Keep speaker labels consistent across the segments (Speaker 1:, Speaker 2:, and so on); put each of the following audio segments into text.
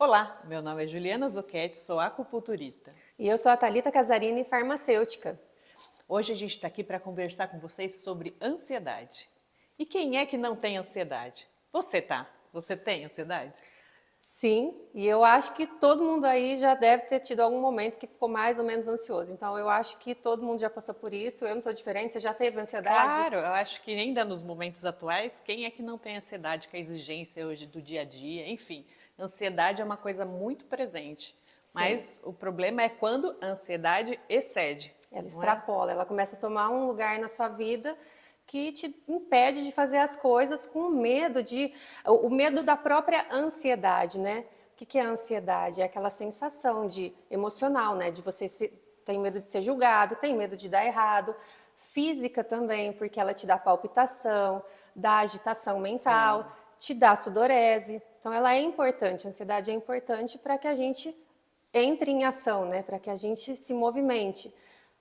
Speaker 1: Olá, meu nome é Juliana Zoquete, sou acupunturista.
Speaker 2: E eu sou a Thalita Casarini, farmacêutica.
Speaker 1: Hoje a gente está aqui para conversar com vocês sobre ansiedade. E quem é que não tem ansiedade? Você tá? Você tem ansiedade?
Speaker 2: Sim, e eu acho que todo mundo aí já deve ter tido algum momento que ficou mais ou menos ansioso. Então eu acho que todo mundo já passou por isso, eu não sou diferente, você já teve ansiedade?
Speaker 1: Claro, eu acho que ainda nos momentos atuais, quem é que não tem ansiedade com a exigência hoje do dia a dia? Enfim, ansiedade é uma coisa muito presente.
Speaker 2: Sim.
Speaker 1: Mas o problema é quando a ansiedade excede.
Speaker 2: Ela
Speaker 1: não é?
Speaker 2: extrapola, ela começa a tomar um lugar na sua vida que te impede de fazer as coisas com o medo da própria ansiedade, né? O que é a ansiedade? É aquela sensação de emocional, né? De tem medo de ser julgado, tem medo de dar errado. Física também, porque ela te dá palpitação, dá agitação mental,
Speaker 1: Sim.
Speaker 2: te dá sudorese. Então ela é importante, a ansiedade é importante para que a gente entre em ação, né? Para que a gente se movimente.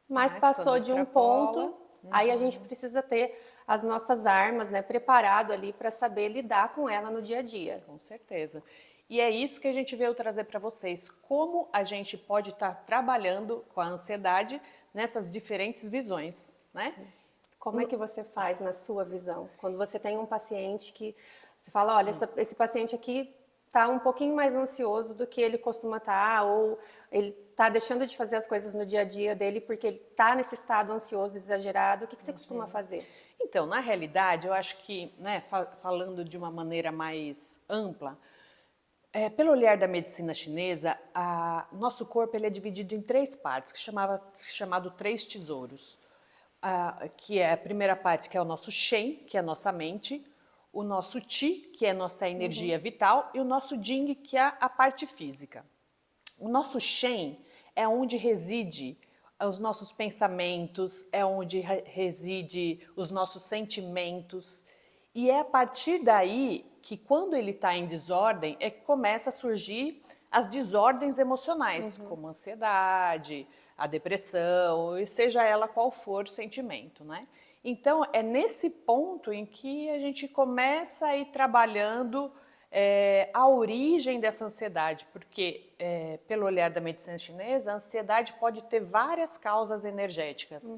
Speaker 2: Mas
Speaker 1: Mas quando
Speaker 2: passou de um
Speaker 1: extrapola,
Speaker 2: ponto, aí a gente precisa ter as nossas armas, né, preparado ali para saber lidar com ela no dia a dia.
Speaker 1: com certeza. E é isso que a gente veio trazer para vocês, como a gente pode estar trabalhando com a ansiedade nessas diferentes visões, né?
Speaker 2: Como é que você faz na sua visão? Quando você tem um paciente que você fala, olha, esse paciente aqui está um pouquinho mais ansioso do que ele costuma estar, ou ele está deixando de fazer as coisas no dia a dia dele porque ele está nesse estado ansioso exagerado. O que você costuma fazer?
Speaker 1: Então, na realidade, eu acho que, né, falando de uma maneira mais ampla, pelo olhar da medicina chinesa, nosso corpo ele é dividido em três partes, chamado três tesouros. Que é a primeira parte, que é o nosso Shen, que é a nossa mente, o nosso Qi, que é a nossa energia vital, e o nosso Jing, que é a parte física. O nosso Shen é onde reside os nossos pensamentos, é onde reside os nossos sentimentos. E é a partir daí que, quando ele está em desordem, é que começa a surgir as desordens emocionais, como a ansiedade, a depressão, e seja ela qual for o sentimento, né? Então, é nesse ponto em que a gente começa a ir trabalhando a origem dessa ansiedade, porque, pelo olhar da medicina chinesa, a ansiedade pode ter várias causas energéticas,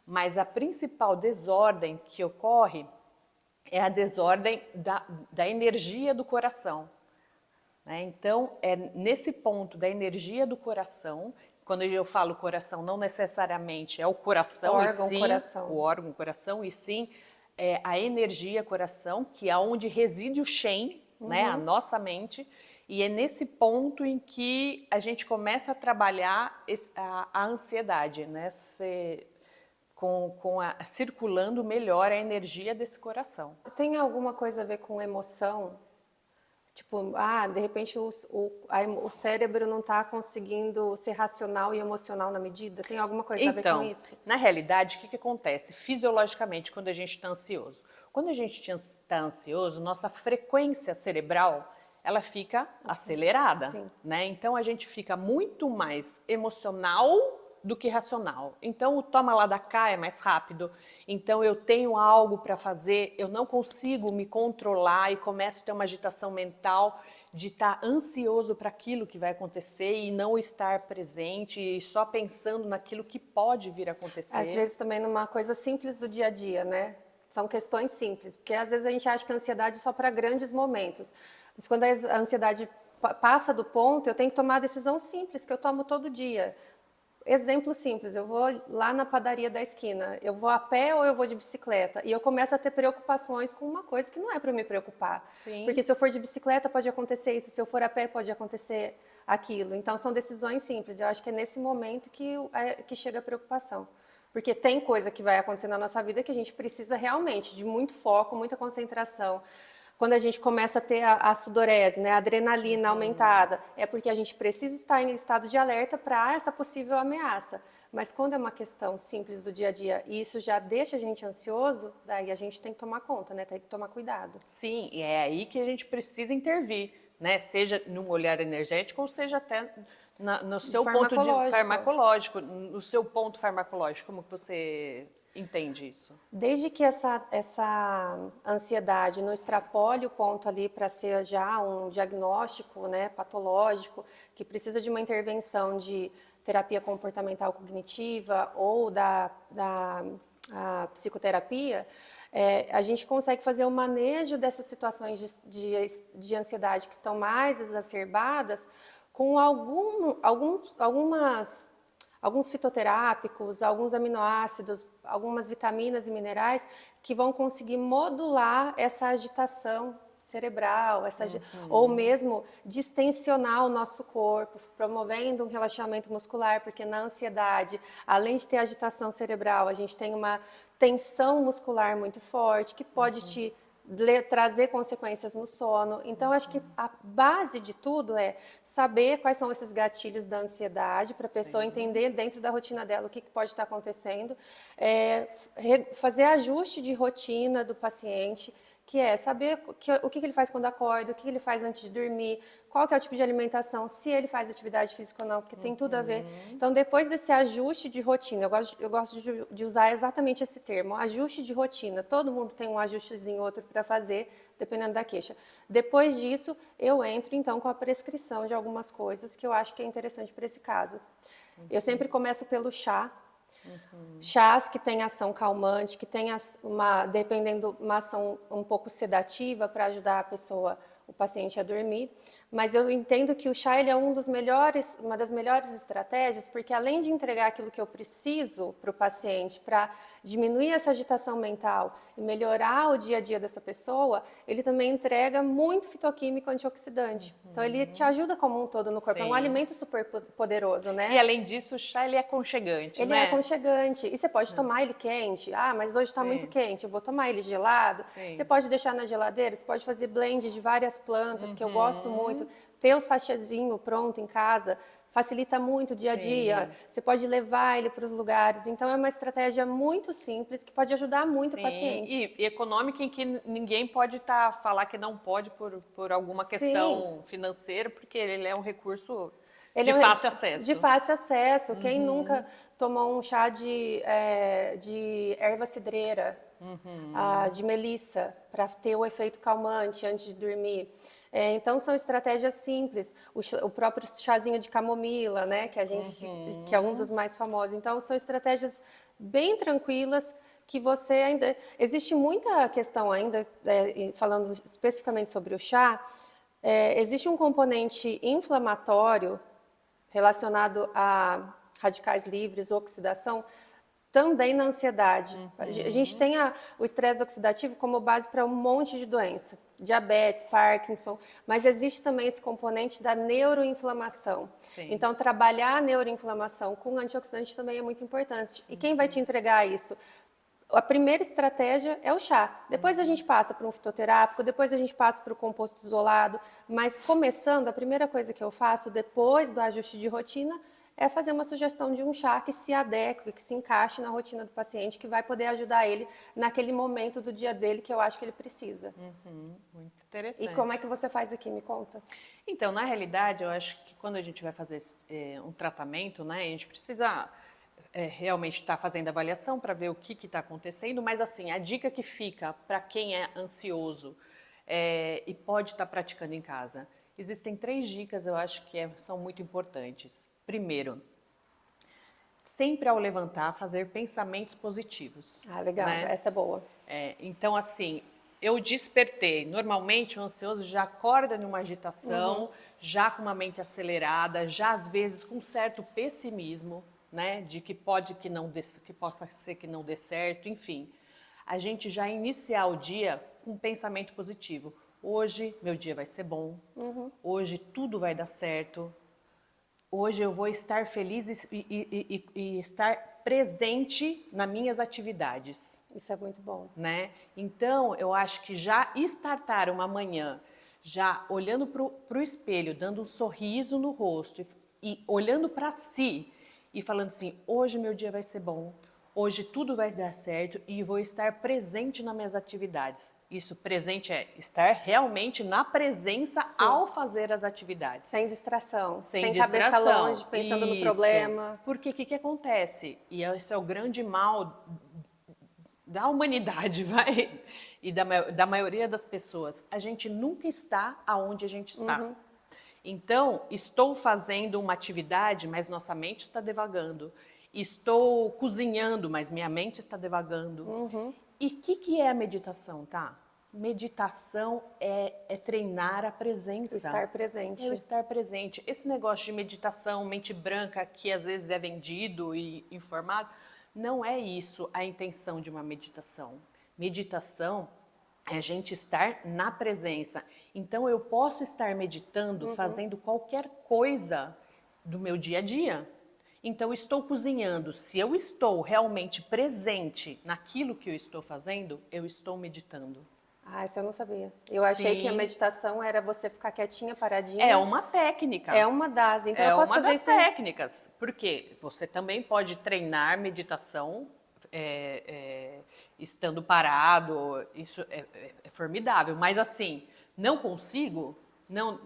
Speaker 1: mas a principal desordem que ocorre é a desordem da energia do coração. Né? Então, é nesse ponto da energia do coração, quando eu falo coração, não necessariamente é o coração, e
Speaker 2: Órgão,
Speaker 1: sim
Speaker 2: coração.
Speaker 1: o órgão, o coração, e sim a energia coração, que é onde reside o Shen, né, a nossa mente, e é nesse ponto em que a gente começa a trabalhar a ansiedade, né, circulando melhor a energia desse coração.
Speaker 2: Tem alguma coisa a ver com emoção? Tipo, de repente o cérebro não está conseguindo ser racional e emocional na medida? Tem alguma coisa a ver com
Speaker 1: Então,
Speaker 2: isso?
Speaker 1: na realidade, o que acontece fisiologicamente quando a gente está ansioso? Quando a gente está ansioso, nossa frequência cerebral ela fica acelerada,
Speaker 2: Sim.
Speaker 1: né? Então a gente fica muito mais emocional do que racional. Então o toma lá da cá é mais rápido. Então eu tenho algo para fazer, eu não consigo me controlar e começo a ter uma agitação mental de estar ansioso para aquilo que vai acontecer e não estar presente e só pensando naquilo que pode vir a acontecer.
Speaker 2: Às vezes também numa coisa simples do dia a dia, né? São questões simples, porque às vezes a gente acha que a ansiedade é só para grandes momentos. Mas quando a ansiedade passa do ponto, eu tenho que tomar a decisão simples que eu tomo todo dia. Exemplo simples, eu vou lá na padaria da esquina, eu vou a pé ou eu vou de bicicleta? E eu começo a ter preocupações com uma coisa que não é para me preocupar.
Speaker 1: Sim.
Speaker 2: Porque se eu for de bicicleta pode acontecer isso, se eu for a pé pode acontecer aquilo. Então são decisões simples, eu acho que é nesse momento que chega a preocupação. Porque tem coisa que vai acontecer na nossa vida que a gente precisa realmente de muito foco, muita concentração. Quando a gente começa a ter a sudorese, né, a adrenalina aumentada, é porque a gente precisa estar em estado de alerta para essa possível ameaça. Mas quando é uma questão simples do dia a dia e isso já deixa a gente ansioso, daí a gente tem que tomar conta, né, tem que tomar cuidado.
Speaker 1: Sim, e é aí que a gente precisa intervir, né? Seja num olhar energético ou seja até no seu ponto de
Speaker 2: Farmacológico.
Speaker 1: farmacológico, no seu ponto farmacológico, como que você entende isso?
Speaker 2: Desde que essa ansiedade não extrapole o ponto ali para ser já um diagnóstico, né, patológico, que precisa de uma intervenção de terapia comportamental cognitiva ou da a psicoterapia, a gente consegue fazer o manejo dessas situações de ansiedade que estão mais exacerbadas com alguns fitoterápicos, alguns aminoácidos, algumas vitaminas e minerais que vão conseguir modular essa agitação cerebral, ou mesmo distensionar o nosso corpo, promovendo um relaxamento muscular, porque na ansiedade, além de ter agitação cerebral, a gente tem uma tensão muscular muito forte, que pode te trazer consequências no sono. Então, acho que a base de tudo é saber quais são esses gatilhos da ansiedade, para a pessoa entender dentro da rotina dela o que pode estar acontecendo, fazer ajuste de rotina do paciente, que é saber o que ele faz quando acorda, o que ele faz antes de dormir, qual que é o tipo de alimentação, se ele faz atividade física ou não, porque tem tudo a ver. Então, depois desse ajuste de rotina, eu gosto de usar exatamente esse termo, ajuste de rotina. Todo mundo tem um ajustezinho outro para fazer, dependendo da queixa. Depois disso, eu entro, então, com a prescrição de algumas coisas que eu acho que é interessante para esse caso. Eu sempre começo pelo chá. Chás que têm ação calmante, que têm dependendo, uma ação um pouco sedativa para ajudar a pessoa, o paciente a dormir. Mas eu entendo que o chá ele é uma das melhores estratégias, porque além de entregar aquilo que eu preciso para o paciente, para diminuir essa agitação mental e melhorar o dia a dia dessa pessoa, ele também entrega muito fitoquímico antioxidante. Então ele te ajuda como um todo no corpo. É um alimento super poderoso, né?
Speaker 1: E além disso, o chá ele é aconchegante,
Speaker 2: Ele
Speaker 1: né?
Speaker 2: é aconchegante. E você pode tomar ele quente. Ah, mas hoje está muito quente, eu vou tomar ele gelado.
Speaker 1: Sim.
Speaker 2: Você pode deixar na geladeira, você pode fazer blend de várias plantas, que eu gosto muito. Ter o sachêzinho pronto em casa facilita muito o dia a dia. Você pode levar ele para os lugares. Então, é uma estratégia muito simples que pode ajudar muito o paciente.
Speaker 1: E econômica em que ninguém pode falar que não pode por alguma questão financeira, porque ele é um recurso
Speaker 2: Ele
Speaker 1: de
Speaker 2: é
Speaker 1: fácil acesso.
Speaker 2: De fácil acesso. Quem nunca tomou um chá de erva cidreira, de melissa, para ter o efeito calmante antes de dormir? Então, são estratégias simples. O próprio chazinho de camomila, né, que é um dos mais famosos. Então, são estratégias bem tranquilas que você ainda... Existe muita questão ainda, falando especificamente sobre o chá, existe um componente inflamatório relacionado a radicais livres, oxidação, também na ansiedade. A gente tem o estresse oxidativo como base para um monte de doença, diabetes, Parkinson, mas existe também esse componente da neuroinflamação. Então, trabalhar a neuroinflamação com antioxidante também é muito importante. E quem vai te entregar isso? A primeira estratégia é o chá. Depois a gente passa para um fitoterápico, depois a gente passa para o composto isolado. Mas começando, a primeira coisa que eu faço depois do ajuste de rotina é fazer uma sugestão de um chá que se adeque, que se encaixe na rotina do paciente, que vai poder ajudar ele naquele momento do dia dele que eu acho que ele precisa.
Speaker 1: Muito interessante.
Speaker 2: E como é que você faz aqui? Me conta.
Speaker 1: Então, na realidade, eu acho que quando a gente vai fazer um tratamento, né, a gente precisa... realmente está fazendo avaliação para ver o que está acontecendo, mas assim, a dica que fica para quem é ansioso e pode estar praticando em casa, existem 3 dicas, eu acho que são muito importantes. Primeiro, sempre ao levantar, fazer pensamentos positivos.
Speaker 2: Ah, legal,
Speaker 1: né?
Speaker 2: essa é boa.
Speaker 1: Então, assim, eu despertei. Normalmente, o ansioso já acorda numa agitação, já com uma mente acelerada, já às vezes com certo pessimismo, né, de que possa ser que não dê certo, enfim. A gente já iniciar o dia com um pensamento positivo. Hoje meu dia vai ser bom, hoje tudo vai dar certo, hoje eu vou estar feliz e estar presente nas minhas atividades.
Speaker 2: Isso é muito bom.
Speaker 1: Né? Então, eu acho que já startar uma manhã, já olhando para o espelho, dando um sorriso no rosto e olhando para si, e falando assim, hoje meu dia vai ser bom, hoje tudo vai dar certo e vou estar presente nas minhas atividades. Isso, presente é estar realmente na presença ao fazer as atividades.
Speaker 2: Sem distração, sem
Speaker 1: distração.
Speaker 2: Cabeça longe, pensando no problema.
Speaker 1: Porque o que acontece? E esse é o grande mal da humanidade, vai, e da maioria das pessoas, a gente nunca está aonde a gente está. Então, estou fazendo uma atividade, mas nossa mente está devagando. Estou cozinhando, mas minha mente está devagando. E o que é a meditação, tá? Meditação é treinar a presença.
Speaker 2: O estar presente.
Speaker 1: É o estar presente. Esse negócio de meditação, mente branca, que às vezes é vendido e informado, não é isso a intenção de uma meditação. Meditação é a gente estar na presença. Então, eu posso estar meditando, fazendo qualquer coisa do meu dia a dia. Então, estou cozinhando. Se eu estou realmente presente naquilo que eu estou fazendo, eu estou meditando.
Speaker 2: Ah, isso eu não sabia. Eu achei que a
Speaker 1: Sim.
Speaker 2: meditação era você ficar quietinha, paradinha.
Speaker 1: É uma técnica.
Speaker 2: É uma das. Então
Speaker 1: É
Speaker 2: eu posso
Speaker 1: uma
Speaker 2: fazer
Speaker 1: das
Speaker 2: isso.
Speaker 1: técnicas. Porque você também pode treinar meditação estando parado. Isso é formidável. Mas assim, não consigo, não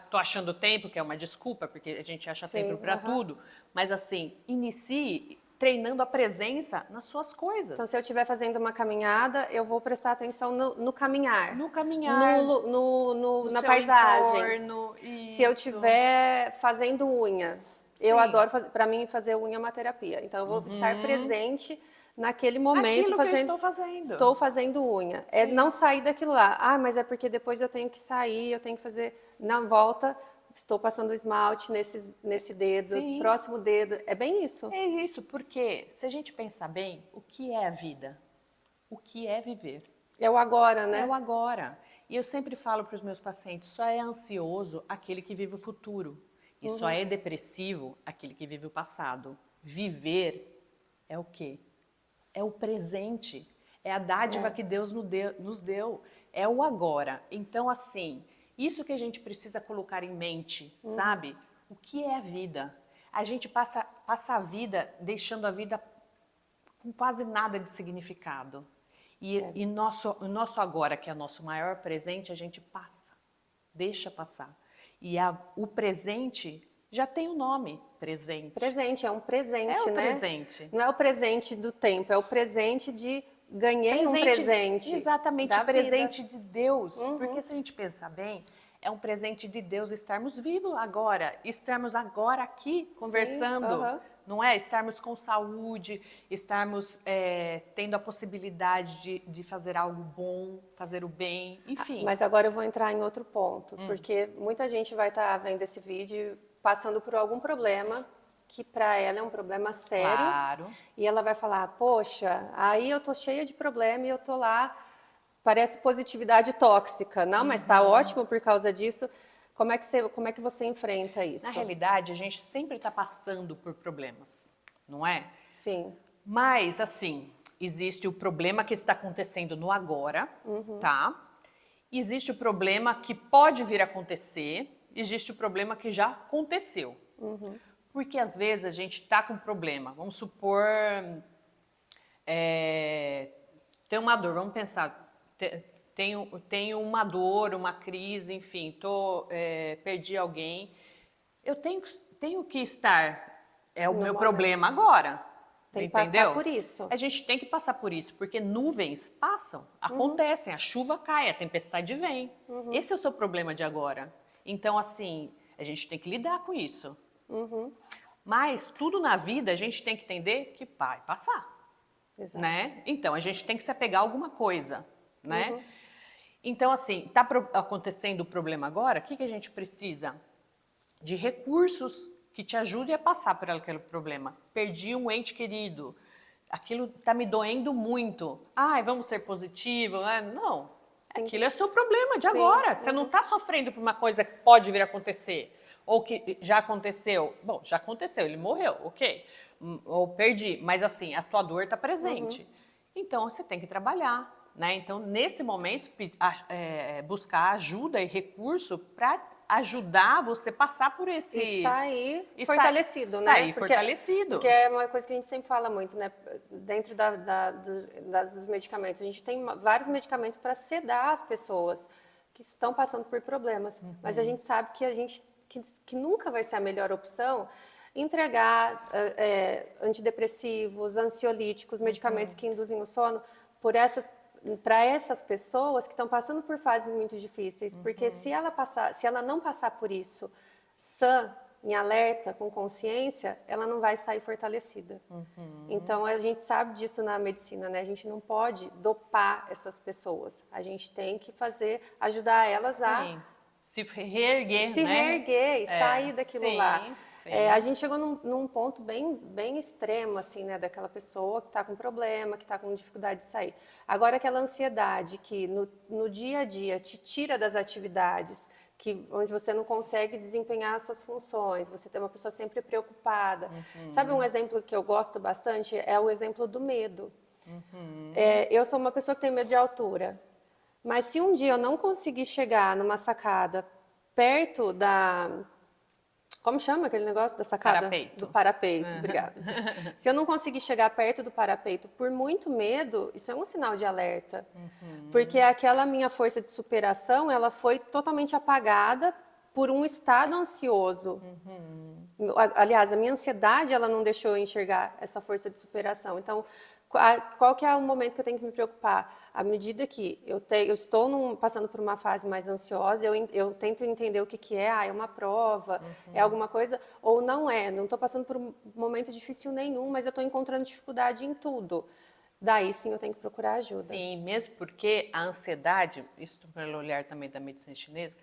Speaker 1: tô achando tempo, que é uma desculpa, porque a gente acha
Speaker 2: Sim,
Speaker 1: tempo para tudo. Mas assim, inicie treinando a presença nas suas coisas.
Speaker 2: Então, se eu estiver fazendo uma caminhada, eu vou prestar atenção no caminhar.
Speaker 1: No caminhar,
Speaker 2: Na
Speaker 1: seu
Speaker 2: paisagem.
Speaker 1: entorno,
Speaker 2: Se eu
Speaker 1: isso.
Speaker 2: estiver fazendo unha, eu
Speaker 1: Sim.
Speaker 2: adoro fazer. Para mim, fazer unha é uma terapia. Então, eu vou estar presente naquele momento
Speaker 1: Naquilo que eu estou fazendo.
Speaker 2: Estou fazendo unha. É não sair daquilo lá. Ah, mas é porque depois eu tenho que sair, eu tenho que fazer. Na volta, estou passando esmalte nesse dedo,
Speaker 1: Sim.
Speaker 2: próximo dedo. É bem isso.
Speaker 1: É isso, porque se a gente pensar bem, o que é a vida? O que é viver?
Speaker 2: É o agora, né?
Speaker 1: É o agora. E eu sempre falo para os meus pacientes, só é ansioso aquele que vive o futuro. E só é depressivo aquele que vive o passado. Viver é o quê? É o presente. É a dádiva que Deus nos deu. É o agora. Então, assim, isso que a gente precisa colocar em mente, sabe? O que é a vida? A gente passa a vida deixando a vida com quase nada de significado. E o nosso agora, que é o nosso maior presente, a gente passa, deixa passar. E o presente já tem o nome, presente.
Speaker 2: Presente, é um presente,
Speaker 1: É o
Speaker 2: né?
Speaker 1: presente.
Speaker 2: Não é o presente do tempo, é o presente de ganhei um presente.
Speaker 1: Exatamente,
Speaker 2: da
Speaker 1: presente
Speaker 2: vida.
Speaker 1: de Deus. Porque se a gente pensar bem, é um presente de Deus estarmos vivos agora, estarmos agora aqui conversando, não é? Estarmos com saúde, estarmos tendo a possibilidade de fazer algo bom, fazer o bem, enfim.
Speaker 2: Mas agora eu vou entrar em outro ponto, porque muita gente vai estar vendo esse vídeo passando por algum problema que para ela é um problema sério.
Speaker 1: Claro.
Speaker 2: E ela vai falar, poxa, aí eu tô cheia de problema e eu tô lá, parece positividade tóxica. Não, mas tá ótimo por causa disso. Como é que você enfrenta isso?
Speaker 1: Na realidade, a gente sempre está passando por problemas, não é?
Speaker 2: Sim.
Speaker 1: Mas, assim, existe o problema que está acontecendo no agora, tá? Existe o problema que pode vir a acontecer, existe o problema que já aconteceu. Porque às vezes a gente está com um problema, vamos supor, tem uma dor, vamos pensar, tenho uma dor, uma crise, enfim, perdi alguém. Eu tenho que estar, é o meu problema agora.
Speaker 2: Tem que
Speaker 1: entendeu?
Speaker 2: passar por isso.
Speaker 1: A gente tem que passar por isso, porque nuvens passam, acontecem, a chuva cai, a tempestade vem. Esse é o seu problema de agora. Então, assim, a gente tem que lidar com isso. Mas tudo na vida a gente tem que entender que vai passar.
Speaker 2: Exato.
Speaker 1: Né? Então, a gente tem que se apegar a alguma coisa, né? Então, assim, está acontecendo o problema agora, o que a gente precisa? De recursos que te ajudem a passar por aquele problema. Perdi um ente querido, aquilo está me doendo muito. Ai, vamos ser positivos, né? Não, aquilo é seu problema de agora. Você não está sofrendo por uma coisa que pode vir a acontecer, ou que já aconteceu. Bom, já aconteceu, ele morreu, ok. Ou perdi, mas assim, a tua dor está presente. Então, você tem que trabalhar. Né? Então, nesse momento, buscar ajuda e recurso para ajudar você a passar por esse...
Speaker 2: E sair fortalecido, né?
Speaker 1: Sair fortalecido.
Speaker 2: Porque é uma coisa que a gente sempre fala muito, né? Dentro dos medicamentos. A gente tem vários medicamentos para sedar as pessoas que estão passando por problemas. Mas a gente sabe que que nunca vai ser a melhor opção entregar antidepressivos, ansiolíticos, medicamentos que induzem o sono para essas pessoas que estão passando por fases muito difíceis, porque se ela não passar por isso sã, em alerta, com consciência, ela não vai sair fortalecida. Então, a gente sabe disso na medicina, né? A gente não pode dopar essas pessoas. A gente tem que ajudar elas a
Speaker 1: se reerguer,
Speaker 2: se
Speaker 1: né?
Speaker 2: reerguer e sair daquilo lá.
Speaker 1: Sim.
Speaker 2: A gente chegou num ponto bem extremo, assim, né? Daquela pessoa que está com problema, que está com dificuldade de sair. Agora, aquela ansiedade que no dia a dia te tira das atividades, onde você não consegue desempenhar as suas funções, você tem uma pessoa sempre preocupada. Sabe um exemplo que eu gosto bastante? É o exemplo do medo. Eu sou uma pessoa que tem medo de altura, mas se um dia eu não conseguir chegar numa sacada perto como chama aquele negócio da sacada?
Speaker 1: Parapeito.
Speaker 2: Do parapeito, obrigada. Se eu não conseguir chegar perto do parapeito por muito medo, isso é um sinal de alerta. Porque aquela minha força de superação, ela foi totalmente apagada por um estado ansioso. Aliás, a minha ansiedade, ela não deixou eu enxergar essa força de superação. Então, qual que é o momento que eu tenho que me preocupar? À medida que eu estou passando por uma fase mais ansiosa, eu tento entender o que é. É uma prova, é alguma coisa, ou não é. Não estou passando por um momento difícil nenhum, mas eu estou encontrando dificuldade em tudo. Daí sim eu tenho que procurar ajuda.
Speaker 1: Sim, mesmo porque a ansiedade, isso pelo olhar também da medicina chinesa,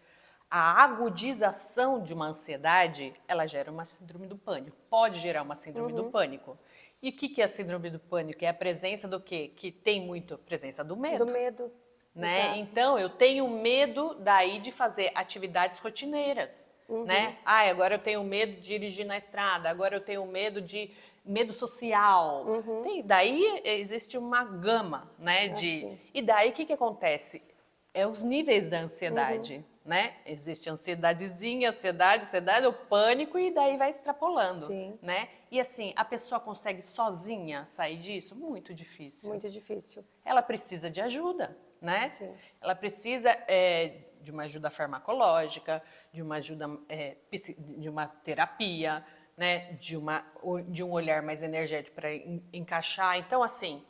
Speaker 1: a agudização de uma ansiedade, ela gera uma síndrome do pânico. Pode gerar uma síndrome do pânico. E o que é a síndrome do pânico? É a presença do quê? Que tem muito presença do medo.
Speaker 2: Do medo.
Speaker 1: Né?
Speaker 2: Exato.
Speaker 1: Então, eu tenho medo daí de fazer atividades rotineiras. Né? Agora eu tenho medo de dirigir na estrada, agora eu tenho medo social. Daí existe uma gama, né? E daí o que acontece? É os níveis da ansiedade. Né? Existe ansiedadezinha, ansiedade, o pânico, e daí vai extrapolando.
Speaker 2: Sim.
Speaker 1: Né? E assim, a pessoa consegue sozinha sair disso? Muito difícil.
Speaker 2: Muito difícil.
Speaker 1: Ela precisa de ajuda, né?
Speaker 2: Sim.
Speaker 1: Ela precisa de uma ajuda farmacológica, de uma ajuda, de uma terapia, né? De um olhar mais energético para encaixar. Então, assim,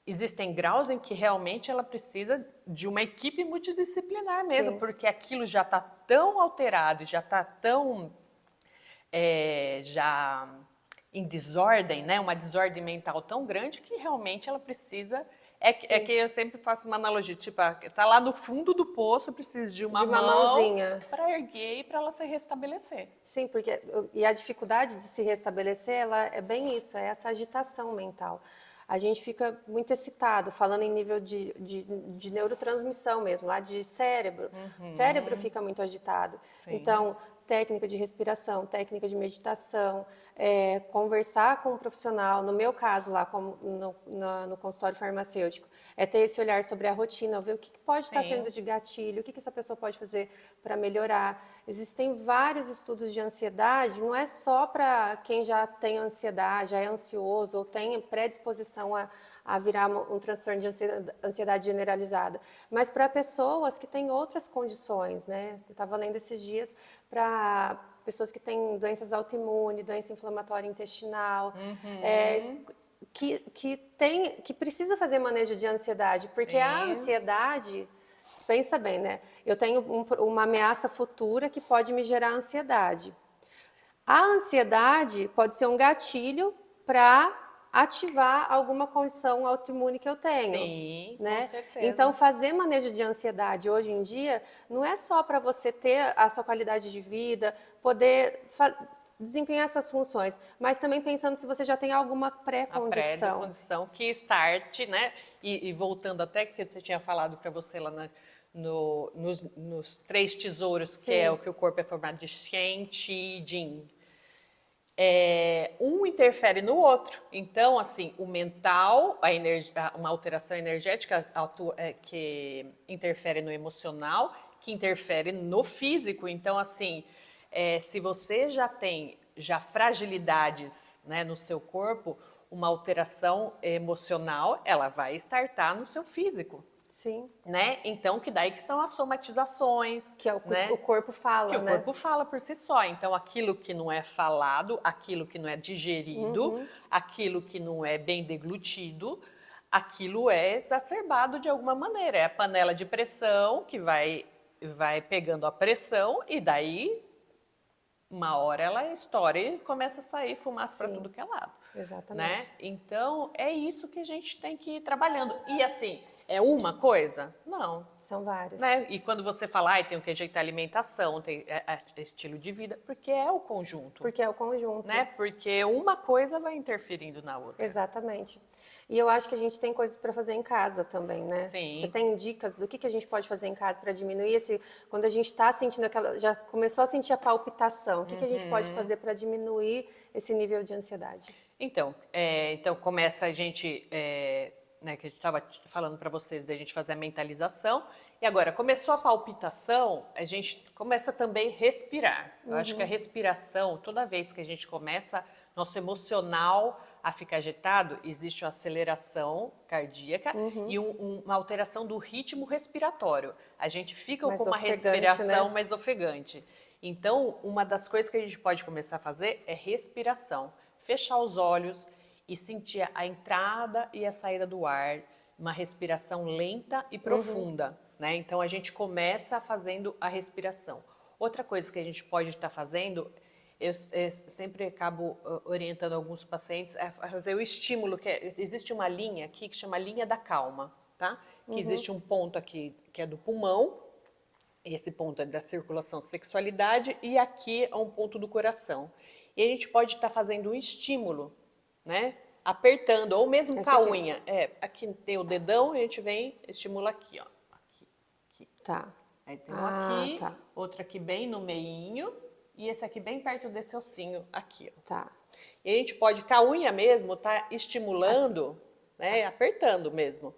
Speaker 1: existem graus em que realmente ela precisa de uma equipe multidisciplinar mesmo, porque aquilo já está tão alterado, já está tão já em desordem, né? Uma desordem mental tão grande que realmente ela precisa. É que eu sempre faço uma analogia, tipo, tá lá no fundo do poço, precisa de uma
Speaker 2: mãozinha
Speaker 1: para erguer e para ela se restabelecer.
Speaker 2: Sim, e a dificuldade de se restabelecer, ela é bem isso, é essa agitação mental. A gente fica muito excitado, falando em nível de neurotransmissão mesmo, lá de cérebro. O cérebro fica muito agitado.
Speaker 1: Sim.
Speaker 2: Então, técnica de respiração, técnica de meditação, conversar com um profissional, no meu caso lá, no consultório farmacêutico, é ter esse olhar sobre a rotina, ver o que pode estar sendo de gatilho, o que essa pessoa pode fazer para melhorar. Existem vários estudos de ansiedade, não é só para quem já tem ansiedade, já é ansioso ou tem predisposição a virar um transtorno de ansiedade generalizada, mas para pessoas que têm outras condições, né? Eu estava lendo esses dias para pessoas que têm doenças autoimunes, doença inflamatória intestinal, que precisa fazer manejo de ansiedade, porque a ansiedade, pensa bem, né? Eu tenho uma ameaça futura que pode me gerar ansiedade. A ansiedade pode ser um gatilho para ativar alguma condição autoimune que eu tenho.
Speaker 1: Sim,
Speaker 2: né?
Speaker 1: com certeza.
Speaker 2: Então, fazer manejo de ansiedade hoje em dia não é só para você ter a sua qualidade de vida, poder desempenhar suas funções, mas também pensando se você já tem alguma pré-condição.
Speaker 1: A pré-condição que start, né? E voltando até que eu tinha falado para você lá nos 3 tesouros, que é o que o corpo é formado de Shen, Qi e Jing. Um interfere no outro. Então, assim, o mental, uma alteração energética que interfere no emocional, que interfere no físico. Então, assim, se você já tem fragilidades, né, no seu corpo, uma alteração emocional, ela vai startar no seu físico.
Speaker 2: Sim.
Speaker 1: né? Então, que daí que são as somatizações,
Speaker 2: Que é
Speaker 1: né?
Speaker 2: o corpo fala,
Speaker 1: Que o
Speaker 2: né?
Speaker 1: corpo fala por si só. Então, aquilo que não é falado, aquilo que não é digerido, aquilo que não é bem deglutido, aquilo é exacerbado de alguma maneira. É a panela de pressão que vai pegando a pressão e daí, uma hora ela estoura e começa a sair fumaça para tudo
Speaker 2: Sim.
Speaker 1: que é lado,
Speaker 2: Exatamente.
Speaker 1: né? Então, é isso que a gente tem que ir trabalhando. E assim, é uma coisa? Não,
Speaker 2: São vários.
Speaker 1: né? E quando você fala, tem que ajeitar a alimentação, tem estilo de vida, porque é o conjunto,
Speaker 2: Porque é o conjunto.
Speaker 1: né? Porque uma coisa vai interferindo na outra.
Speaker 2: Exatamente. E eu acho que a gente tem coisas para fazer em casa também, né?
Speaker 1: Sim.
Speaker 2: Você tem dicas do que a gente pode fazer em casa para diminuir esse. Quando a gente está sentindo aquela. Já começou a sentir a palpitação, o que a gente pode fazer para diminuir esse nível de ansiedade?
Speaker 1: Então começa a gente, né, que a gente estava falando para vocês, da gente fazer a mentalização. E agora, começou a palpitação, a gente começa também a respirar. Eu acho que a respiração, toda vez que a gente começa, nosso emocional a ficar agitado, existe uma aceleração cardíaca e uma alteração do ritmo respiratório. A gente fica
Speaker 2: Mais
Speaker 1: com uma
Speaker 2: ofegante,
Speaker 1: respiração
Speaker 2: né?
Speaker 1: mais ofegante. Então, uma das coisas que a gente pode começar a fazer é respiração. Fechar os olhos e sentir a entrada e a saída do ar, uma respiração lenta e profunda, né? Então a gente começa fazendo a respiração. Outra coisa que a gente pode estar fazendo, eu sempre acabo orientando alguns pacientes a fazer o estímulo, existe uma linha aqui que chama linha da calma, tá? Que existe um ponto aqui que é do pulmão, esse ponto é da circulação sexualidade e aqui é um ponto do coração. E a gente pode estar fazendo um estímulo, né? Apertando, ou mesmo
Speaker 2: Esse
Speaker 1: com a
Speaker 2: aqui.
Speaker 1: unha. Aqui tem o dedão e a gente vem, estimula aqui, ó. Aqui.
Speaker 2: Tá.
Speaker 1: Aí tem um aqui,
Speaker 2: Tá.
Speaker 1: outro aqui bem no meinho e esse aqui bem perto desse ossinho aqui, ó.
Speaker 2: Tá.
Speaker 1: E a gente pode, com a unha mesmo, tá estimulando, né? Apertando mesmo.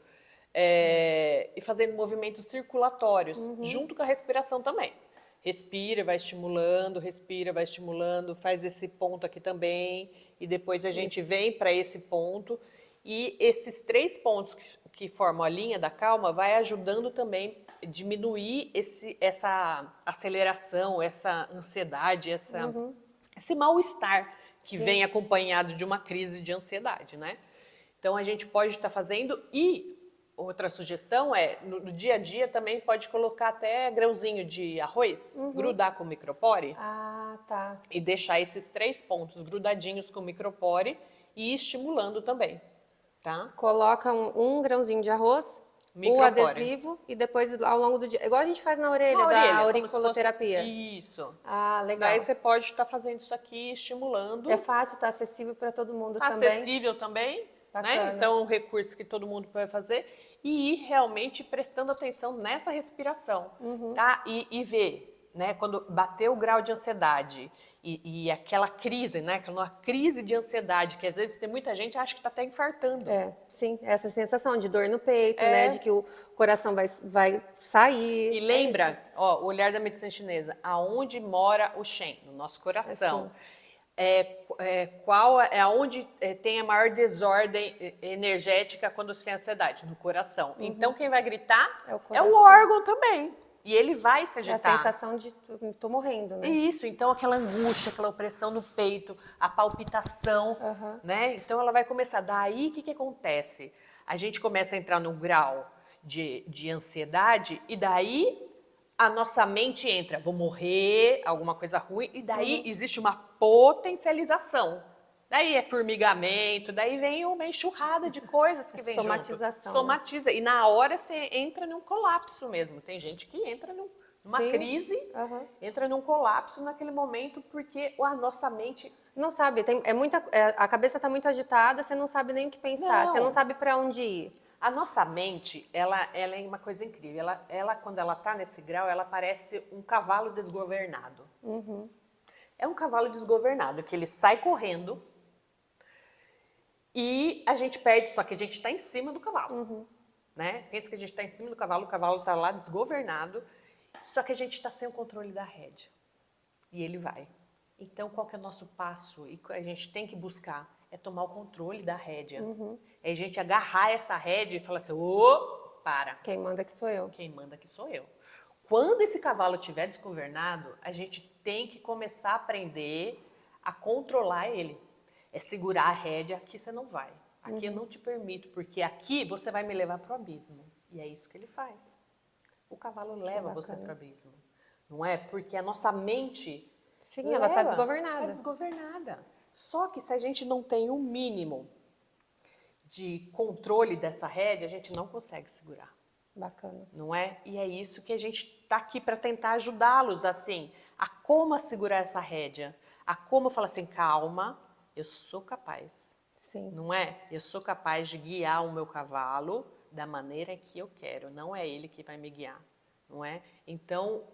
Speaker 1: E fazendo movimentos circulatórios, junto com a respiração também. Respira, vai estimulando, faz esse ponto aqui também, e depois a gente vem para esse ponto. E esses 3 pontos que formam a linha da calma vai ajudando também a diminuir essa aceleração, essa ansiedade, esse mal-estar que vem acompanhado de uma crise de ansiedade, né? Então a gente pode estar fazendo e outra sugestão é, no dia a dia também pode colocar até grãozinho de arroz, grudar com o micropore
Speaker 2: Ah, tá.
Speaker 1: e deixar esses 3 pontos grudadinhos com o micropore e ir estimulando também, tá?
Speaker 2: Coloca um grãozinho de arroz, o
Speaker 1: Micropore.
Speaker 2: adesivo e depois ao longo do dia. Igual a gente faz na orelha,
Speaker 1: Na
Speaker 2: da
Speaker 1: orelha, como se
Speaker 2: auriculoterapia.
Speaker 1: fosse... Isso.
Speaker 2: Ah, legal.
Speaker 1: Daí você pode estar fazendo isso aqui, estimulando.
Speaker 2: É fácil, tá acessível para todo mundo
Speaker 1: Tá
Speaker 2: também.
Speaker 1: acessível também,
Speaker 2: Bacana.
Speaker 1: né? Então, um recurso que todo mundo pode fazer e ir realmente prestando atenção nessa respiração, tá? E ver, né? Quando bater o grau de ansiedade e aquela crise, né? Aquela crise de ansiedade, que às vezes tem muita gente que acha que tá até infartando.
Speaker 2: Sim, essa sensação de dor no peito, né? De que o coração vai sair.
Speaker 1: E lembra, ó, o olhar da medicina chinesa, aonde mora o Shen? No nosso coração. Qual é onde tem a maior desordem energética quando se tem ansiedade? No coração. Então quem vai gritar
Speaker 2: É o
Speaker 1: é o
Speaker 2: coração.
Speaker 1: órgão também. E ele vai se
Speaker 2: É a
Speaker 1: agitar.
Speaker 2: sensação de tô morrendo, né?
Speaker 1: Isso, então aquela angústia, aquela opressão no peito, a palpitação, né? Então ela vai começar. Daí o que acontece? A gente começa a entrar num grau de ansiedade e daí a nossa mente entra, vou morrer, alguma coisa ruim, e daí existe uma potencialização. Daí é formigamento, daí vem uma enxurrada de coisas que vem
Speaker 2: somatização,
Speaker 1: junto. Somatiza. E na hora você entra num colapso mesmo. Tem gente que entra numa
Speaker 2: Sim.
Speaker 1: crise, entra num colapso naquele momento, porque a nossa mente...
Speaker 2: Não sabe, a cabeça está muito agitada, você não sabe nem o que pensar, você não sabe para onde ir.
Speaker 1: A nossa mente, ela é uma coisa incrível. Ela quando ela está nesse grau, ela parece um cavalo desgovernado. É um cavalo desgovernado, que ele sai correndo e a gente perde, só que a gente está em cima do cavalo. Né? Pensa que a gente está em cima do cavalo, o cavalo está lá desgovernado, só que a gente está sem o controle da rédea. E ele vai. Então, qual que é o nosso passo? E a gente tem que buscar é tomar o controle da rédea. É a gente agarrar essa rédea e falar assim, ô, para.
Speaker 2: Quem manda que sou eu.
Speaker 1: Quem manda aqui sou eu. Quando esse cavalo estiver desgovernado, a gente tem que começar a aprender a controlar ele. É segurar a rédea, aqui você não vai. Aqui eu não te permito, porque aqui você vai me levar para o abismo. E é isso que ele faz. O cavalo leva você para o abismo. Não é? Porque a nossa mente...
Speaker 2: Sim, ela está
Speaker 1: Está
Speaker 2: desgovernada.
Speaker 1: desgovernada. Só que se a gente não tem um mínimo de controle dessa rédea, a gente não consegue segurar.
Speaker 2: Bacana.
Speaker 1: Não é? E é isso que a gente está aqui para tentar ajudá-los, assim, a como segurar essa rédea, a como falar assim, calma, eu sou capaz.
Speaker 2: Sim.
Speaker 1: Não é? Eu sou capaz de guiar o meu cavalo da maneira que eu quero, não é ele que vai me guiar, não é? Então,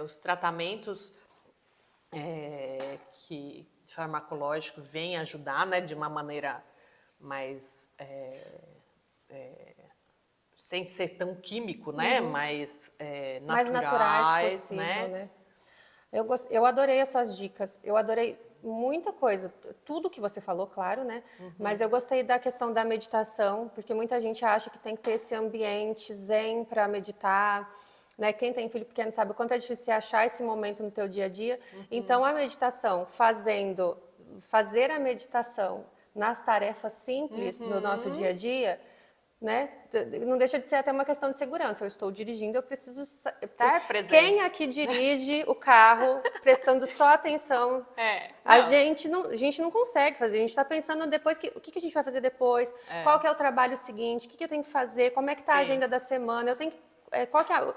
Speaker 1: os tratamentos que farmacológicos vêm ajudar, né, de uma maneira mais sem ser tão químico, né, mais
Speaker 2: Mais naturais possível,
Speaker 1: né?
Speaker 2: Eu adorei as suas dicas, eu adorei muita coisa, tudo que você falou, claro, né? Mas eu gostei da questão da meditação, porque muita gente acha que tem que ter esse ambiente zen para meditar, né? Quem tem filho pequeno sabe o quanto é difícil você achar esse momento no teu dia a dia. Então, a meditação, fazer a meditação nas tarefas simples do nosso dia a dia, né? Não deixa de ser até uma questão de segurança. Eu estou dirigindo, eu preciso
Speaker 1: Estar presente.
Speaker 2: Quem aqui dirige o carro prestando só atenção? A gente não consegue fazer. A gente está pensando depois o que a gente vai fazer depois? Qual que é o trabalho seguinte? O que eu tenho que fazer? Como é que está a agenda da semana? Eu tenho que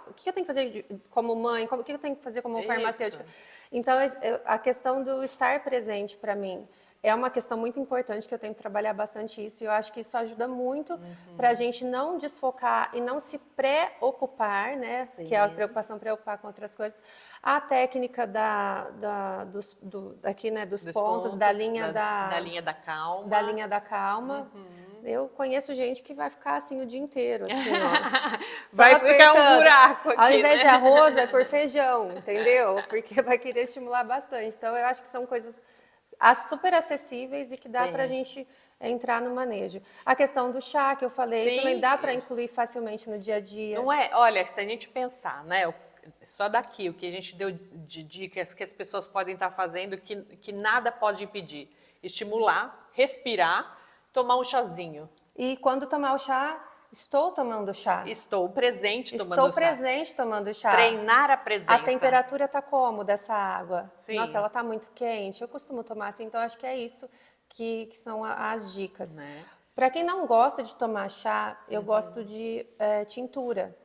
Speaker 2: o que eu tenho que fazer como mãe? O que eu tenho que fazer como farmacêutica? Então, a questão do estar presente para mim é uma questão muito importante que eu tenho que trabalhar bastante isso e eu acho que isso ajuda muito para a gente não desfocar e não se preocupar, né?
Speaker 1: Sim.
Speaker 2: Que é a preocupar com outras coisas. A técnica aqui, né, dos pontos, da linha
Speaker 1: da linha da calma.
Speaker 2: Da linha da calma. Eu conheço gente que vai ficar assim o dia inteiro, assim, ó.
Speaker 1: Vai ficar um buraco aqui,
Speaker 2: ao invés de
Speaker 1: né?
Speaker 2: arroz, vai por feijão, entendeu? Porque vai querer estimular bastante. Então, eu acho que são coisas super acessíveis e que dá pra gente entrar no manejo. A questão do chá que eu falei,
Speaker 1: Sim.
Speaker 2: também dá para incluir facilmente no dia a dia.
Speaker 1: Não é? Olha, se a gente pensar, né? Só daqui, o que a gente deu de dicas que as pessoas podem estar fazendo que nada pode impedir. Estimular, respirar, tomar um chazinho.
Speaker 2: E quando tomar o chá, estou tomando chá.
Speaker 1: Estou presente tomando
Speaker 2: Estou
Speaker 1: chá.
Speaker 2: presente tomando chá.
Speaker 1: Treinar a presença.
Speaker 2: A temperatura está como dessa água?
Speaker 1: Sim.
Speaker 2: Nossa, ela está muito quente. Eu costumo tomar assim, então acho que é isso que são as dicas.
Speaker 1: Né?
Speaker 2: Para quem não gosta de tomar chá, eu gosto de tintura.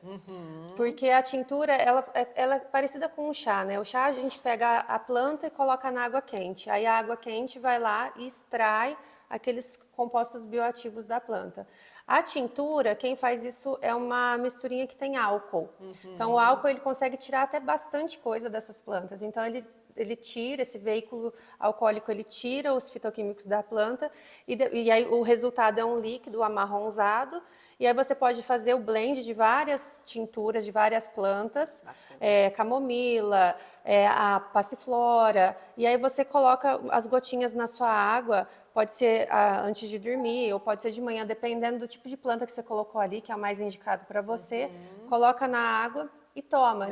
Speaker 2: Porque a tintura, ela é parecida com o chá, né? O chá a gente pega a planta e coloca na água quente. Aí a água quente vai lá e extrai aqueles compostos bioativos da planta. A tintura, quem faz isso é uma misturinha que tem álcool. Então o álcool ele consegue tirar até bastante coisa dessas plantas. Então ele tira, esse veículo alcoólico, ele tira os fitoquímicos da planta e aí o resultado é um líquido amarronzado e aí você pode fazer o blend de várias tinturas, de várias plantas, camomila, a passiflora, e aí você coloca as gotinhas na sua água, pode ser antes de dormir ou pode ser de manhã, dependendo do tipo de planta que você colocou ali, que é o mais indicado para você, coloca na água e toma.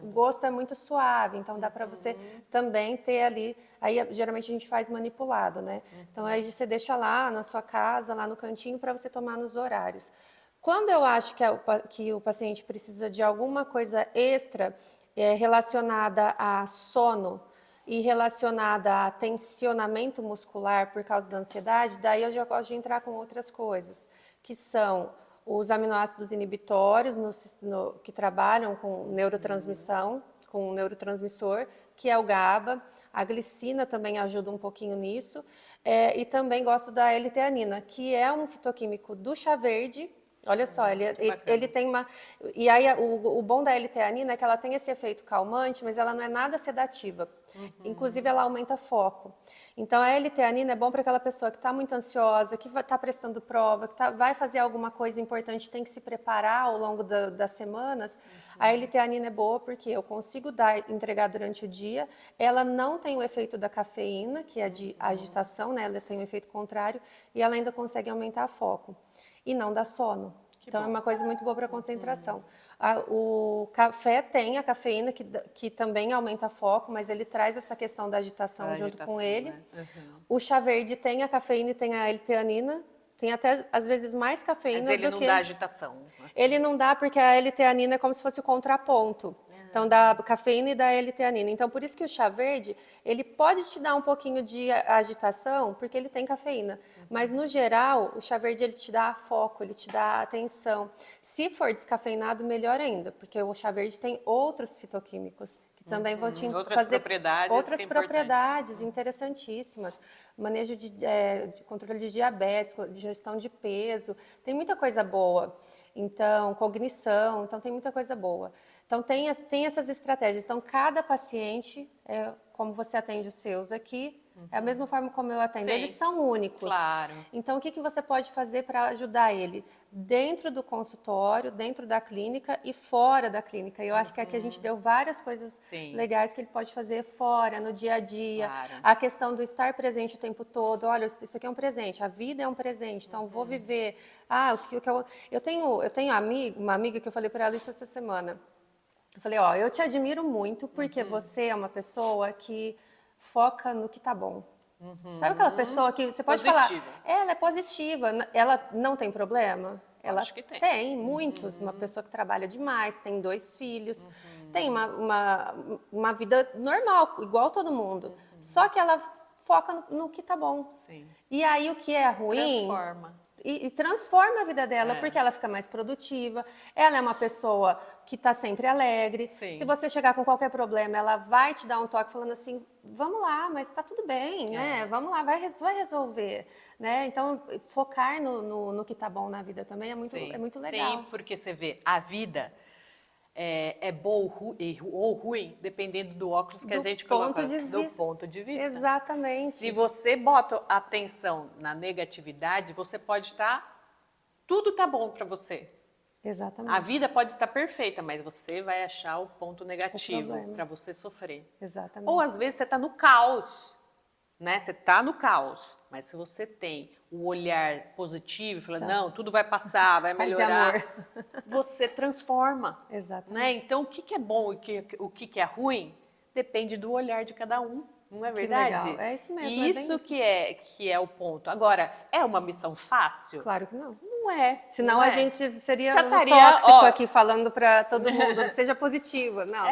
Speaker 2: O gosto é muito suave, então dá para você também ter ali. Aí geralmente a gente faz manipulado, né? Então aí você deixa lá na sua casa, lá no cantinho, para você tomar nos horários. Quando eu acho que o paciente precisa de alguma coisa extra relacionada a sono e relacionada a tensionamento muscular por causa da ansiedade, daí eu já gosto de entrar com outras coisas, que são os aminoácidos inibitórios que trabalham com neurotransmissão, com o neurotransmissor, que é o GABA. A glicina também ajuda um pouquinho nisso. E também gosto da L-teanina, que é um fitoquímico do chá verde. Olha só, ele tem uma... E aí, o bom da L-teanina é que ela tem esse efeito calmante, mas ela não é nada sedativa. Inclusive, ela aumenta foco. Então, a L-teanina é bom para aquela pessoa que está muito ansiosa, que está prestando prova, que vai fazer alguma coisa importante, tem que se preparar ao longo das semanas. A L-teanina é boa porque eu consigo entregar durante o dia. Ela não tem o efeito da cafeína, que é de agitação, né? Ela tem um efeito contrário. E ela ainda consegue aumentar foco. E não dá sono. Então é
Speaker 1: bom.
Speaker 2: uma coisa muito boa para concentração. O café tem a cafeína que também aumenta foco, mas ele traz essa questão da agitação
Speaker 1: A
Speaker 2: junto com
Speaker 1: agitação,
Speaker 2: ele.
Speaker 1: né? Uhum.
Speaker 2: O chá verde tem a cafeína e tem a L-teanina. Tem até, às vezes, mais
Speaker 1: Mas
Speaker 2: cafeína
Speaker 1: ele
Speaker 2: do
Speaker 1: não
Speaker 2: que...
Speaker 1: dá agitação. Assim.
Speaker 2: Ele não dá porque a L-teanina é como se fosse o contraponto. Então, da cafeína e da L-teanina. Então, por isso que o chá verde, ele pode te dar um pouquinho de agitação, porque ele tem cafeína. Mas, no geral, o chá verde, ele te dá foco, ele te dá atenção. Se for descafeinado, melhor ainda, porque o chá verde tem outros fitoquímicos que também vão te
Speaker 1: Outras
Speaker 2: fazer
Speaker 1: propriedades que
Speaker 2: outras
Speaker 1: é importantes.
Speaker 2: propriedades interessantíssimas. Manejo de controle de diabetes, de gestão de peso, tem muita coisa boa. Então, cognição, então tem muita coisa boa. Então, tem essas estratégias. Então, cada paciente, como você atende os seus aqui, é a mesma forma como eu atendo.
Speaker 1: Sim,
Speaker 2: Eles são únicos.
Speaker 1: claro.
Speaker 2: Então, o que você pode fazer para ajudar ele? Dentro do consultório, dentro da clínica e fora da clínica. Eu acho que aqui a gente deu várias coisas
Speaker 1: Sim.
Speaker 2: legais que ele pode fazer fora, no dia a dia.
Speaker 1: Claro.
Speaker 2: A questão do estar presente o tempo todo. Olha, isso aqui é um presente, a vida é um presente, então vou viver. Eu tenho uma amiga que eu falei para ela isso essa semana. Eu falei, ó, eu te admiro muito porque você é uma pessoa que foca no que tá bom. Sabe aquela pessoa que você pode
Speaker 1: Positiva.
Speaker 2: falar, ela é positiva, ela não tem problema? Ela
Speaker 1: Acho que tem.
Speaker 2: tem, muitos. Uma pessoa que trabalha demais, tem 2 filhos, tem uma vida normal, igual todo mundo. Só que ela foca no que tá bom.
Speaker 1: Sim.
Speaker 2: E aí o que é ruim...
Speaker 1: Transforma.
Speaker 2: E transforma a vida dela, porque ela fica mais produtiva, ela é uma pessoa que está sempre alegre.
Speaker 1: Sim.
Speaker 2: Se você chegar com qualquer problema, ela vai te dar um toque falando assim, vamos lá, mas está tudo bem, né? Vamos lá, vai resolver. Né? Então, focar no que está bom na vida também é muito legal.
Speaker 1: Sim, porque você vê, a vida é boa ou ruim, dependendo do óculos que a
Speaker 2: Do
Speaker 1: gente
Speaker 2: ponto
Speaker 1: coloca.
Speaker 2: de
Speaker 1: Do
Speaker 2: vista.
Speaker 1: ponto de vista.
Speaker 2: Exatamente.
Speaker 1: Se você bota atenção na negatividade, você pode estar... tudo tá bom para você.
Speaker 2: Exatamente.
Speaker 1: A vida pode estar perfeita, mas você vai achar o ponto negativo
Speaker 2: problema.
Speaker 1: para você sofrer.
Speaker 2: Exatamente.
Speaker 1: Ou às vezes você está no caos, né? Você está no caos, mas se você tem o olhar positivo, fala, não, tudo vai passar, vai
Speaker 2: Paz e
Speaker 1: melhorar,
Speaker 2: amor.
Speaker 1: você transforma.
Speaker 2: Exatamente.
Speaker 1: Né? Então, o que é bom e o que é ruim, depende do olhar de cada um. Não é verdade?
Speaker 2: legal. É isso mesmo,
Speaker 1: E
Speaker 2: é bem
Speaker 1: isso
Speaker 2: isso.
Speaker 1: que é o ponto. Agora, é uma missão fácil?
Speaker 2: Claro que não.
Speaker 1: Não é.
Speaker 2: Senão
Speaker 1: não
Speaker 2: a
Speaker 1: é.
Speaker 2: gente seria
Speaker 1: Já
Speaker 2: um
Speaker 1: estaria,
Speaker 2: tóxico
Speaker 1: ó,
Speaker 2: aqui falando para todo mundo, seja positiva. Não,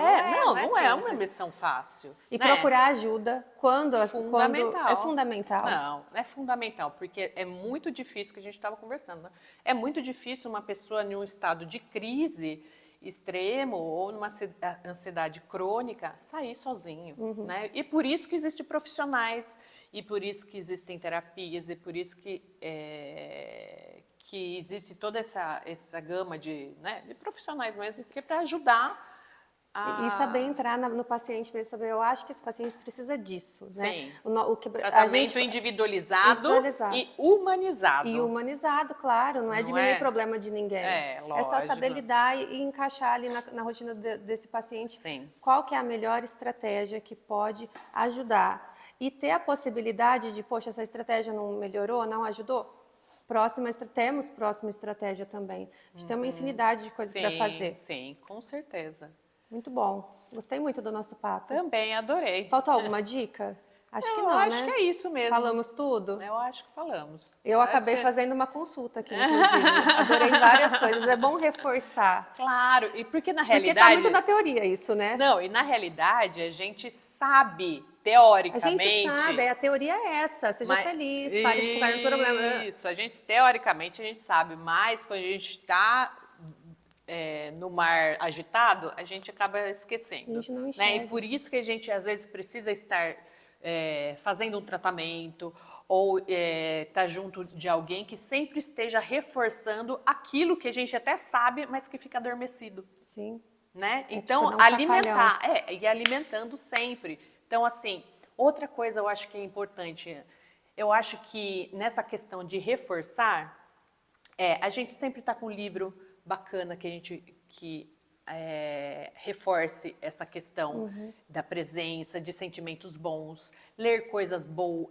Speaker 1: não é uma
Speaker 2: simples.
Speaker 1: missão fácil.
Speaker 2: E
Speaker 1: né?
Speaker 2: procurar ajuda quando é fundamental.
Speaker 1: Não, é fundamental, porque é muito difícil, que a gente estava conversando, né? É muito difícil uma pessoa em um estado de crise extremo ou numa ansiedade crônica sair sozinho, né? E por isso que existem profissionais, e por isso que existem terapias, e por isso que existe toda essa gama de profissionais mesmo, que é para ajudar
Speaker 2: E saber entrar no paciente mesmo, saber, eu acho que esse paciente precisa disso, né?
Speaker 1: Sim.
Speaker 2: O que,
Speaker 1: Tratamento individualizado e humanizado.
Speaker 2: E humanizado, claro, não é diminuir o problema de ninguém.
Speaker 1: É,
Speaker 2: É só saber
Speaker 1: lógico.
Speaker 2: lidar e encaixar ali na rotina desse paciente.
Speaker 1: Sim.
Speaker 2: Qual que é a melhor estratégia que pode ajudar. E ter a possibilidade de, poxa, essa estratégia não melhorou, não ajudou? Temos próxima estratégia também. A gente tem uma infinidade de coisas para fazer.
Speaker 1: Sim, com certeza.
Speaker 2: Muito bom. Gostei muito do nosso papo.
Speaker 1: Também adorei.
Speaker 2: Faltou alguma dica? Acho que
Speaker 1: Eu
Speaker 2: não,
Speaker 1: acho
Speaker 2: né?
Speaker 1: que é isso mesmo.
Speaker 2: Falamos tudo?
Speaker 1: Eu acho que falamos.
Speaker 2: Eu
Speaker 1: Acho
Speaker 2: acabei
Speaker 1: que-
Speaker 2: fazendo uma consulta aqui, inclusive. Adorei várias coisas. É bom reforçar.
Speaker 1: Claro, e porque na
Speaker 2: Porque
Speaker 1: realidade...
Speaker 2: tá muito na teoria isso, né?
Speaker 1: Não, e na realidade a gente sabe,
Speaker 2: A
Speaker 1: teoricamente...
Speaker 2: gente sabe, a teoria é essa. Seja
Speaker 1: mas-
Speaker 2: feliz, pare de focar no problema.
Speaker 1: Isso, teoricamente a gente sabe, mas quando a gente está no mar agitado, a gente acaba esquecendo.
Speaker 2: A gente não
Speaker 1: né?
Speaker 2: enxerga.
Speaker 1: E por isso que a gente às vezes precisa estar fazendo um tratamento ou estar junto de alguém que sempre esteja reforçando aquilo que a gente até sabe, mas que fica adormecido.
Speaker 2: Sim.
Speaker 1: Né?
Speaker 2: É
Speaker 1: Então,
Speaker 2: tipo dar um
Speaker 1: alimentar, e alimentando sempre. Então, assim, outra coisa eu acho que é importante, eu acho que nessa questão de reforçar, a gente sempre está com um livro bacana que reforce essa questão da presença, de sentimentos bons, ler coisas boas,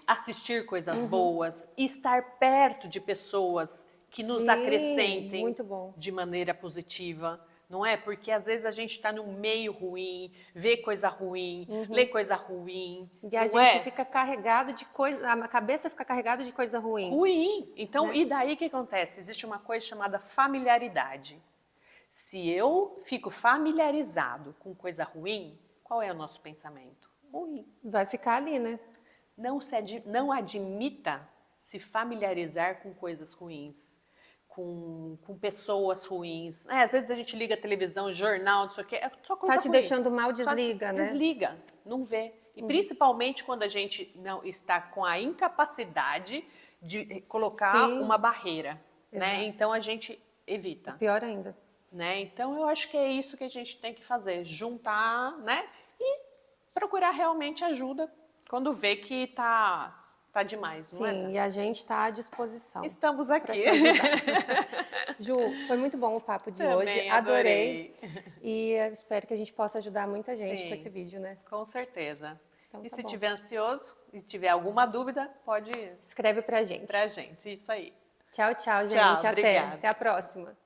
Speaker 1: assistir coisas boas, estar perto de pessoas que nos
Speaker 2: Sim,
Speaker 1: acrescentem
Speaker 2: muito bom.
Speaker 1: de maneira positiva, não é? Porque às vezes a gente está num meio ruim, vê coisa ruim, lê coisa ruim,
Speaker 2: E a
Speaker 1: não
Speaker 2: gente
Speaker 1: é?
Speaker 2: fica carregado de coisa, a cabeça fica carregada de coisa ruim.
Speaker 1: Ruim. Então,
Speaker 2: Né?
Speaker 1: e daí o que acontece? Existe uma coisa chamada familiaridade. Se eu fico familiarizado com coisa ruim, qual é o nosso pensamento? Ruim.
Speaker 2: Vai ficar ali, né?
Speaker 1: Não admita se familiarizar com coisas ruins, com pessoas ruins. Às vezes a gente liga a televisão, jornal, não sei o quê, é só coisa
Speaker 2: Tá te
Speaker 1: ruim.
Speaker 2: deixando mal,
Speaker 1: Só
Speaker 2: desliga, né?
Speaker 1: Desliga, não vê. E principalmente quando a gente não está com a incapacidade de colocar
Speaker 2: Sim,
Speaker 1: uma barreira, né?
Speaker 2: exato.
Speaker 1: Então a gente evita,
Speaker 2: Pior ainda.
Speaker 1: né? Então eu acho que é isso que a gente tem que fazer, juntar, né? E procurar realmente ajuda quando vê que tá demais, não é?
Speaker 2: Sim,
Speaker 1: Dani?
Speaker 2: e a gente está à disposição
Speaker 1: Estamos
Speaker 2: para
Speaker 1: aqui.
Speaker 2: te ajudar. Ju, foi muito bom o papo de hoje,
Speaker 1: Também
Speaker 2: adorei.
Speaker 1: adorei.
Speaker 2: E eu espero que a gente possa ajudar muita gente com esse
Speaker 1: Sim,
Speaker 2: vídeo, né?
Speaker 1: com certeza.
Speaker 2: Então
Speaker 1: E
Speaker 2: tá
Speaker 1: se
Speaker 2: bom.
Speaker 1: tiver ansioso e tiver alguma dúvida, pode ir
Speaker 2: Escreve pra gente.
Speaker 1: pra gente. Isso aí.
Speaker 2: Tchau, tchau,
Speaker 1: Tchau,
Speaker 2: gente. Até.
Speaker 1: obrigada.
Speaker 2: Até a próxima.